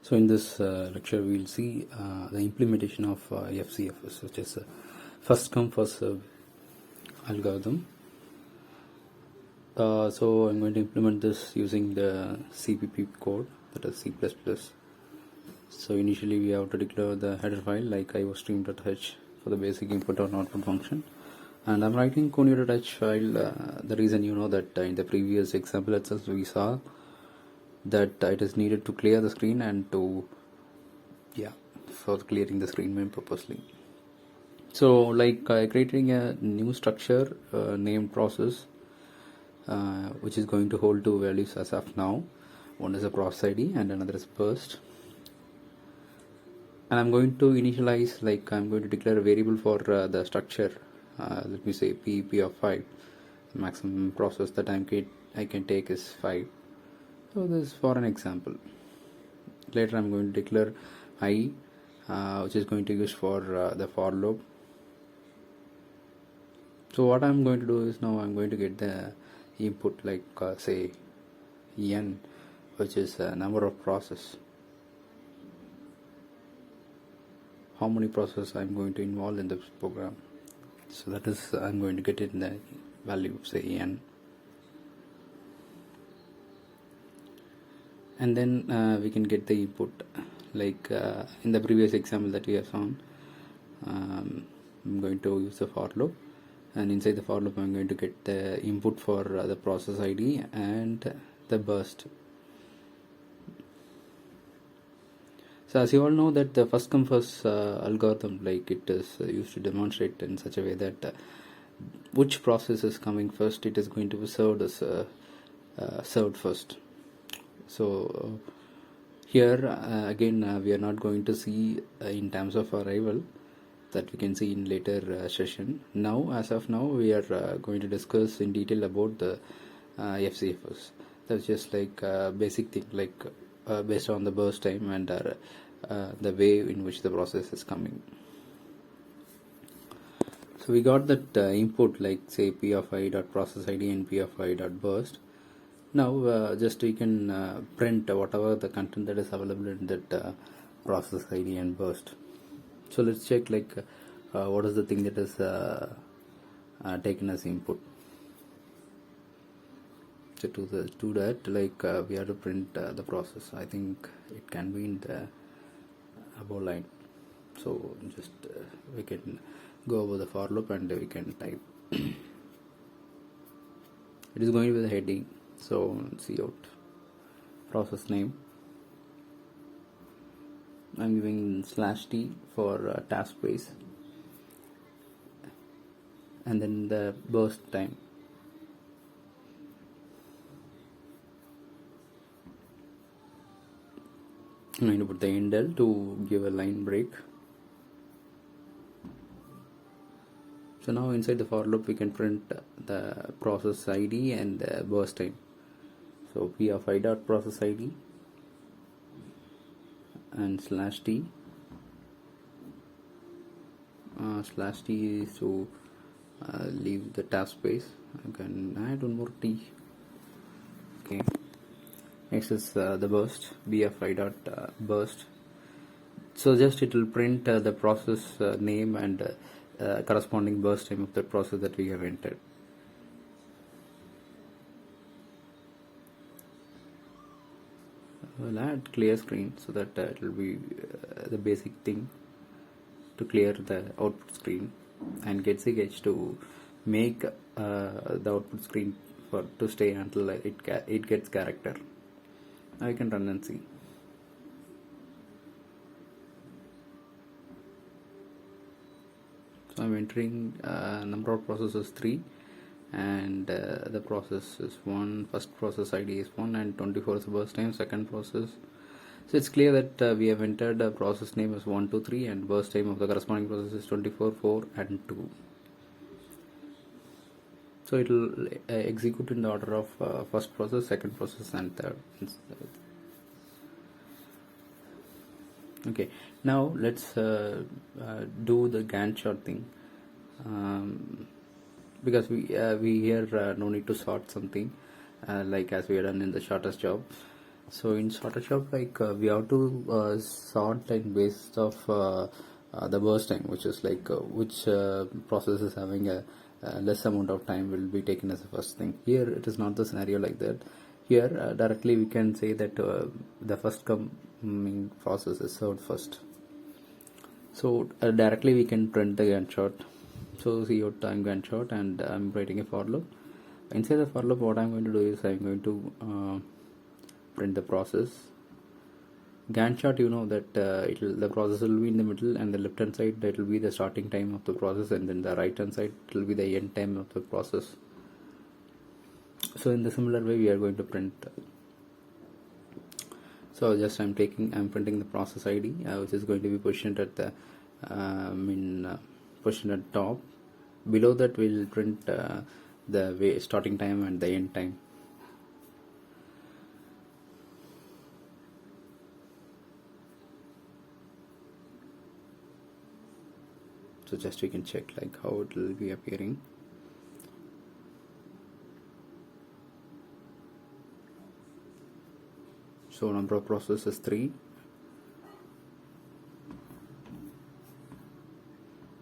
So in this lecture we will see the implementation of FCFS, which is first come first serve algorithm. So I'm going to implement this using the CPP code, that is C++. So initially we have to declare the header file like iostream.h for the basic input or output function, and I'm writing conio.h file. The reason, you know, that in the previous example itself we saw that it is needed to clear the screen and to for clearing the screen main purposely. So like creating a new structure named process which is going to hold two values as of now. One is a process ID and another is burst, and I'm going to initialize, like I'm going to declare a variable for the structure. Let me say p of 5. The maximum process that I can take is 5. So this is for an example. Later I'm going to declare I, which is going to use for the for loop. So what I'm going to do is, now I'm going to get the input like say n, which is a number of process. How many processes I'm going to involve in this program. So that is, I'm going to get it in the value of say n. And then we can get the input like in the previous example that we have shown. I'm going to use the for loop, and inside the for loop I'm going to get the input for the process ID and the burst. So as you all know that the first come first algorithm, like it is used to demonstrate in such a way that which process is coming first, it is going to be served as served first. So here again we are not going to see in terms of arrival, that we can see in later session. Now as of now we are going to discuss in detail about the FCFS. That's just like basic thing, like based on the burst time and the way in which the process is coming. So we got that input like say p of I dot process ID and p of I dot burst. Now just we can print whatever the content that is available in that process ID and burst. So let's check like what is the thing that is taken as input. So to that like we have to print the process. I think it can be in the above line. So just we can go over the for loop and we can type. It is going to be the heading. So let's see out process name. I'm giving /t for task space, and then the burst time. I'm going to put the indel to give a line break. So now inside the for loop we can print the process ID and the burst time. So p of I dot process ID and /t. /t is to leave the task space. I can add one more t. Okay. Next is the burst, b of I dot burst. So just it will print the process name and corresponding burst time of the process that we have entered. We'll add clear screen so that it will be the basic thing to clear the output screen, and getSigH to make the output screen to stay until it gets character. Now you can run and see. So I'm entering number of processes 3, and the process is 1, first process ID is 1, and 24 is the burst time, second process. So it's clear that we have entered a process name as 1, 2, 3, and burst time of the corresponding process is 24, 4, and 2. So it will execute in the order of first process, second process, and third. Okay, now let's do the Gantt chart thing, because we here no need to sort something like as we have done in the shortest job. So in Photoshop, we have to sort like based of the burst time, which is which process is having a less amount of time will be taken as the first thing. Here it is not the scenario like that. Here directly we can say that the first coming process is served first. So directly we can print the Gantt chart. So see your time Gantt chart, and I'm writing a for loop. Inside the for loop, what I'm going to do is I'm going to print the process. Gantt chart, you know that the process will be in the middle, and the left hand side that will be the starting time of the process, and then the right hand side it will be the end time of the process. So in the similar way we are going to print. So just I'm printing the process ID, which is going to be positioned at the positioned at top. Below that we'll print the starting time and the end time. So just we can check like how it will be appearing. So number of processes is 3.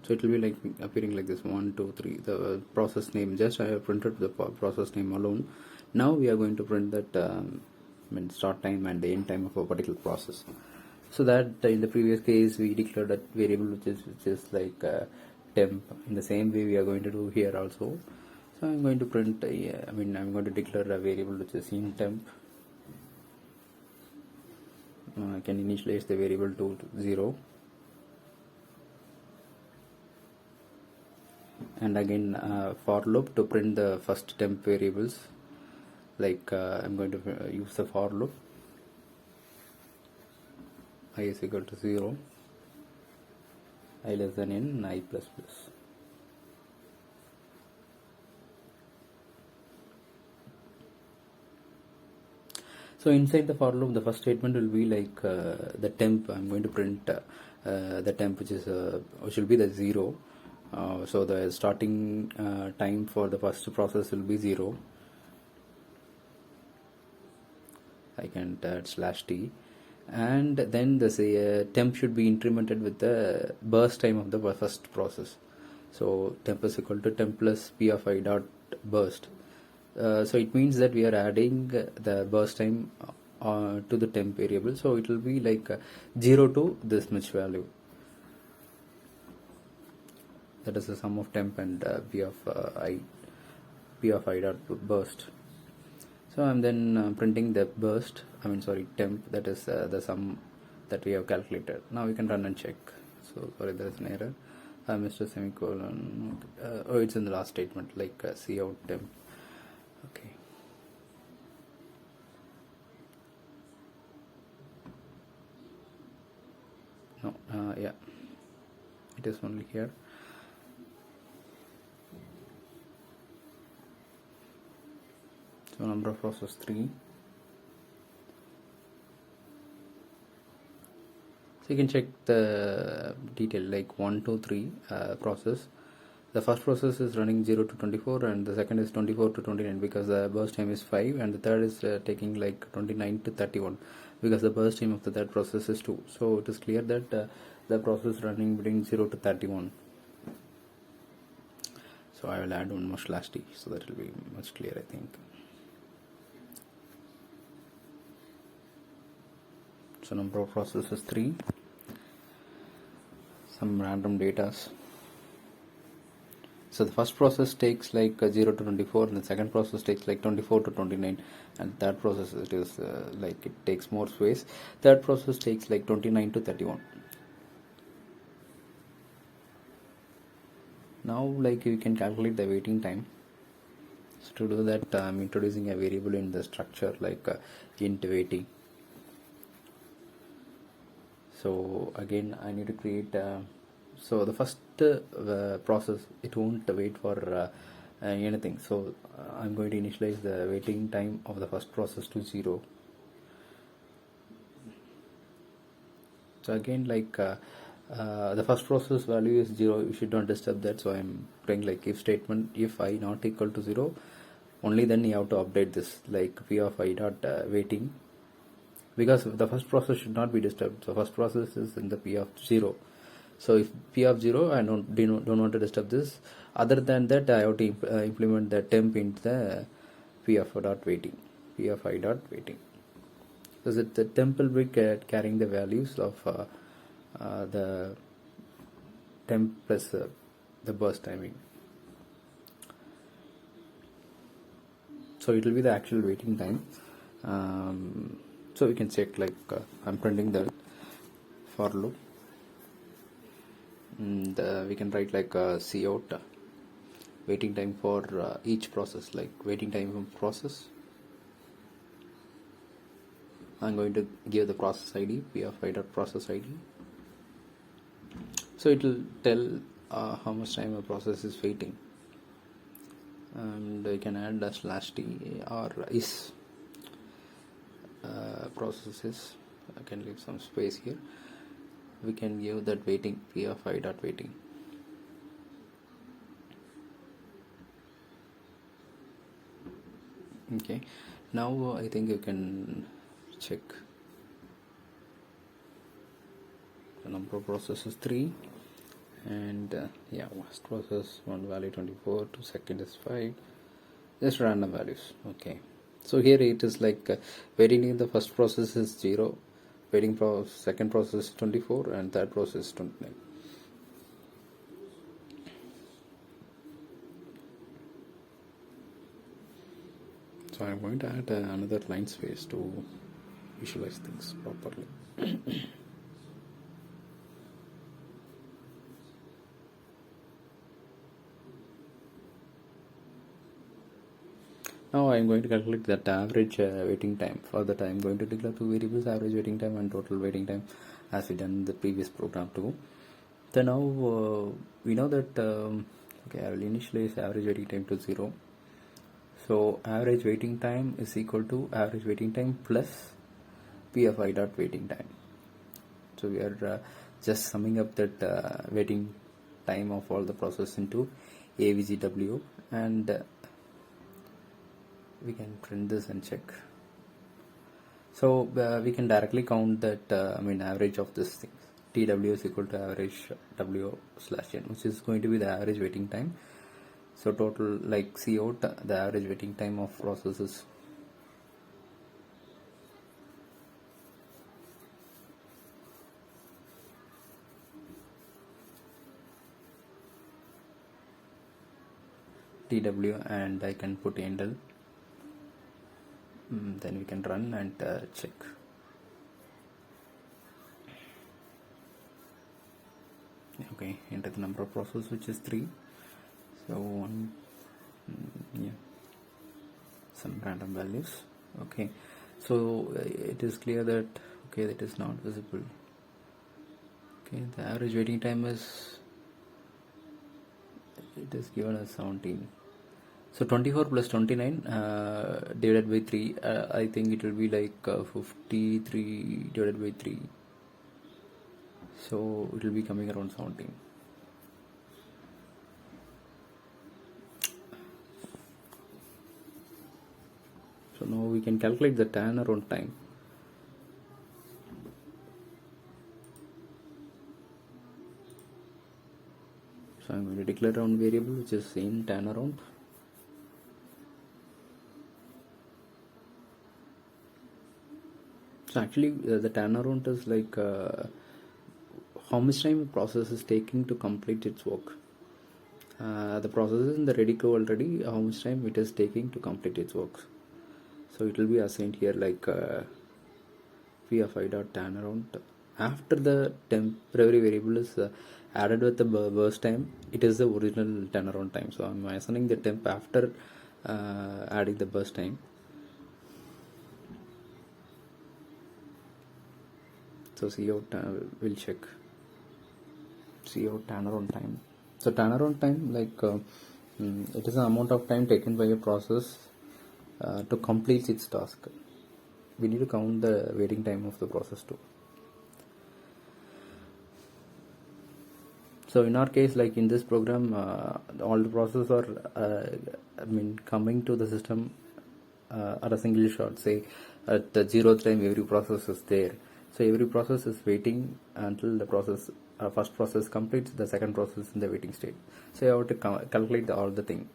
So it will be like appearing like this 1, 2, 3. The process name, just I have printed the process name alone. Now we are going to print that start time and the end time of a particular process. So that in the previous case we declared that variable which is like temp. In the same way we are going to do here also. So I'm going to print I'm going to declare a variable which is in temp. I can initialize the variable to 0, and again for loop to print the first temp variables. I'm going to use the for loop. I is equal to 0, I less than n, I plus plus. So inside the for loop, the first statement will be like the temp. I'm going to print the temp, which will be the 0. So the starting time for the first process will be 0. I can add /t, and then the temp should be incremented with the burst time of the first process. So temp is equal to temp plus p of I dot burst. So it means that we are adding the burst time to the temp variable. So it will be like 0 to this much value. That is the sum of temp and p of I dot burst. So I'm then printing the burst. Temp. That is the sum that we have calculated. Now we can run and check. So sorry, there is an error. I missed a semicolon. It's in the last statement, like cout temp. Okay. No, yeah, it is only here. So number of process 3. So you can check the detail like 1, 2, 3 process. The first process is running 0 to 24, and the second is 24 to 29 because the burst time is 5, and the third is taking like 29 to 31 because the burst time of the third process is 2. So it is clear that the process running between 0 to 31. So I will add one more /t, so that will be much clearer, I think. So number of processes 3. Some random data. So the first process takes like 0 to 24, and the second process takes like 24 to 29, and third process it is it takes more space. Third process takes like 29 to 31. Now you can calculate the waiting time. So to do that, I'm introducing a variable in the structure like int waiting. So again I need to create so the first process, it won't wait for anything. So I'm going to initialize the waiting time of the first process to 0. So again the first process value is 0, you should not disturb that. So I'm playing like if statement, if I not equal to 0, only then you have to update this like p of I dot waiting. because the first process should not be disturbed. The first process is in the P of 0. So if P of 0, I don't want to disturb this. Other than that, I have to implement the temp into the P of dot waiting, P of I dot waiting. So the temp will be carrying the values of the temp plus the burst timing. So it will be the actual waiting time. So we can check, like I'm printing the for loop, and we can write like C out waiting time for each process, like waiting time of process. I'm going to give the process ID, P of I dot process ID. So it will tell how much time a process is waiting, and we can add a /t or is processes. I can leave some space here. We can give that waiting, P of I dot waiting. Okay, now I think you can check the number of processes 3, and yeah, first process 1 value 24, to second is 5, just random values. Okay, so here it is like waiting in the first process is 0, waiting for second process 24, and third process 29. So I'm going to add another line space to visualize things properly. Now I am going to calculate that average waiting time. For that I am going to declare two variables, average waiting time and total waiting time, as we done in the previous program too. So now we know that okay, I will initialize average waiting time to 0. So average waiting time is equal to average waiting time plus P of I dot waiting time. So we are just summing up that waiting time of all the process into AVGW, and we can print this and check. So we can directly count that average of this thing. TW is equal to average W / N, which is going to be the average waiting time. So total, like C out, the average waiting time of processes. TW, and I can put handle. Then we can run and check. Okay, enter the number of processes, which is 3. So one, yeah, some random values. Okay, so it is clear that okay, that is not visible. Okay, the average waiting time is, it is given as 17. So 24 plus 29 divided by 3, I think it will be like 53 divided by 3. So it will be coming around 17. So now we can calculate the turnaround time. So I'm going to declare one variable which is in turnaround. So actually the turnaround is like how much time a process is taking to complete its work. The process is in the ready queue already, how much time it is taking to complete its work. So it will be assigned here like P of I dot turnaround. After the temporary variable is added with the burst time, it is the original turnaround time. So I'm assigning the temp after adding the burst time. So C out will check C out turnaround time. So turnaround time, like it is the amount of time taken by a process to complete its task. We need to count the waiting time of the process too. So in our case, like in this program, all the processes are coming to the system at a single shot. Say at the 0th time every process is there. So every process is waiting until the process first process completes, the second process in the waiting state. So you have to calculate all the thing.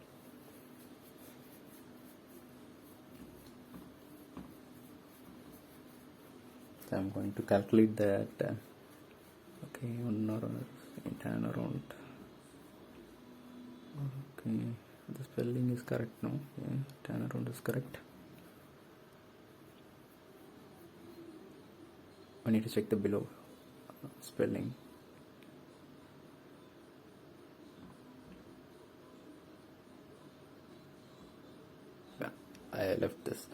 So I'm going to calculate that. Okay, 1 hour turn around. Okay, the spelling is correct now. Yeah, turn around is correct. I need to check the below spelling. Yeah, I left this,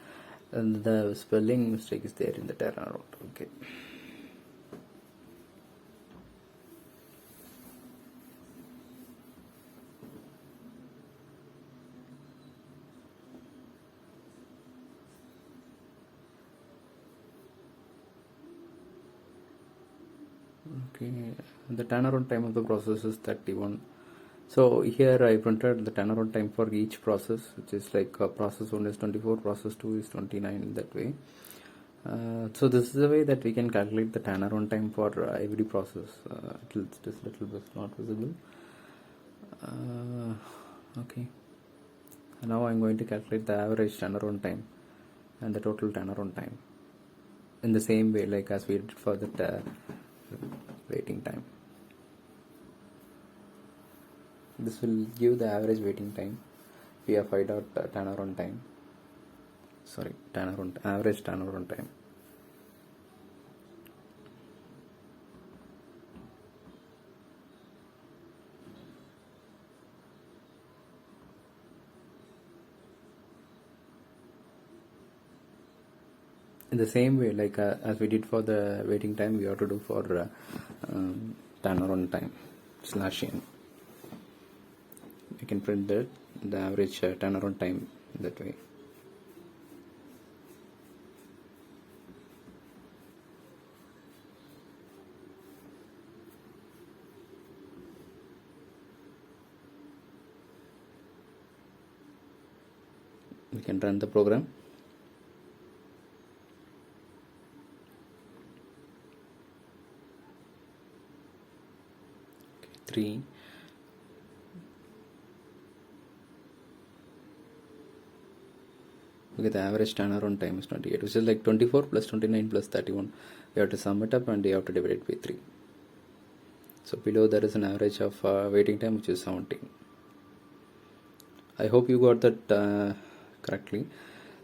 and the spelling mistake is there in the turnaround. Okay. Okay, the turnaround time of the process is 31. So here I printed the turnaround time for each process, which is like process 1 is 24, process 2 is 29, that way. So this is the way that we can calculate the turnaround time for every process. This little bit not visible. Okay. Now I'm going to calculate the average turnaround time and the total turnaround time in the same way like as we did for the waiting time. This will give the average waiting time. We have find out turnaround time. Sorry, average turnaround time. In the same way, like as we did for the waiting time, we have to do for turnaround time /n. We can print the average turnaround time that way. We can run the program. Okay, 3. Okay, the average turnaround time is 28, which is like 24 plus 29 plus 31. We have to sum it up and we have to divide it by 3. So below there is an average of waiting time, which is 17. I hope you got that correctly.